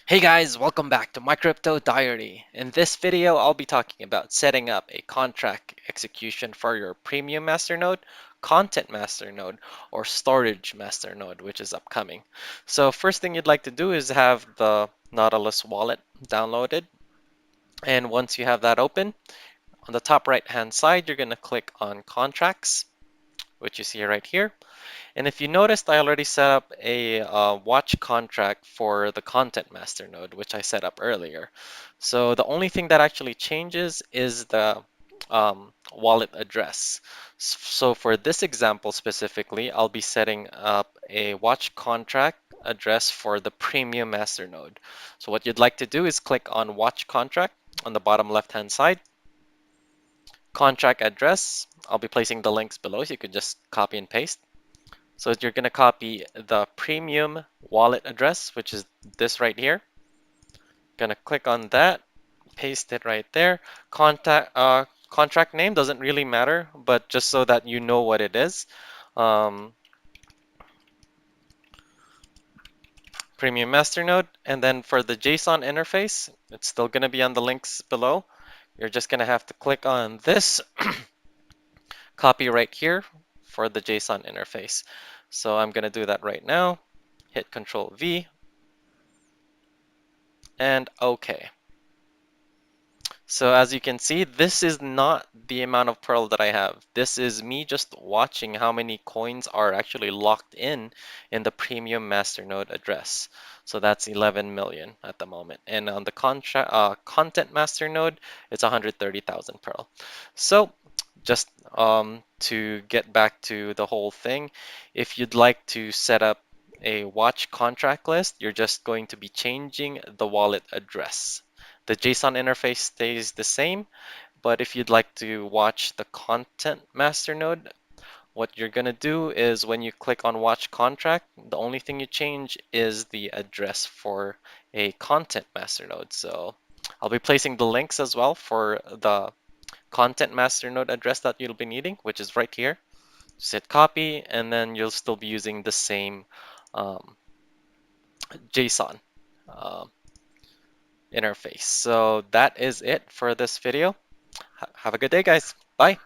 Hey guys, welcome back to my crypto diary. In this video, I'll be talking about setting up a contract execution for your premium masternode, content masternode, or storage masternode, which is upcoming. So first thing you'd like to do is have the Nautilus wallet downloaded. And once you have that open, on the top right hand side, you're going to click on contracts, which you see right here. And if you noticed, I already set up a watch contract for the content master node, which I set up earlier. So the only thing that actually changes is the wallet address. So for this example specifically, I'll be setting up a watch contract address for the premium master node. So what you'd like to do is click on watch contract on the bottom left hand side, contract address. I'll be placing the links below, so you could just copy and paste. So you're going to copy the premium wallet address, which is this right here. Going to click on that, paste it right there. Contract name doesn't really matter, but just so that you know what it is. Um, Premium Masternode, and then for the JSON interface, it's still going to be on the links below. You're just going to have to click on this, copy right here for the JSON interface. So I'm going to do that right now. Hit Control V and OK. So as you can see, this is not the amount of Pearl that I have. This is me just watching how many coins are actually locked in the premium masternode address. So that's 11 million at the moment. And on the content masternode, it's 130,000 Pearl. So just to get back to the whole thing, if you'd like to set up a watch contract list, you're just going to be changing the wallet address. The JSON interface stays the same, but if you'd like to watch the content master node, what you're going to do is when you click on watch contract, the only thing you change is the address for a content master node. So I'll be placing the links as well for the content master node address that you'll be needing, which is right here. Just hit copy, and then you'll still be using the same um, JSON uh, interface. So that is it for this video. Have a good day, guys. Bye.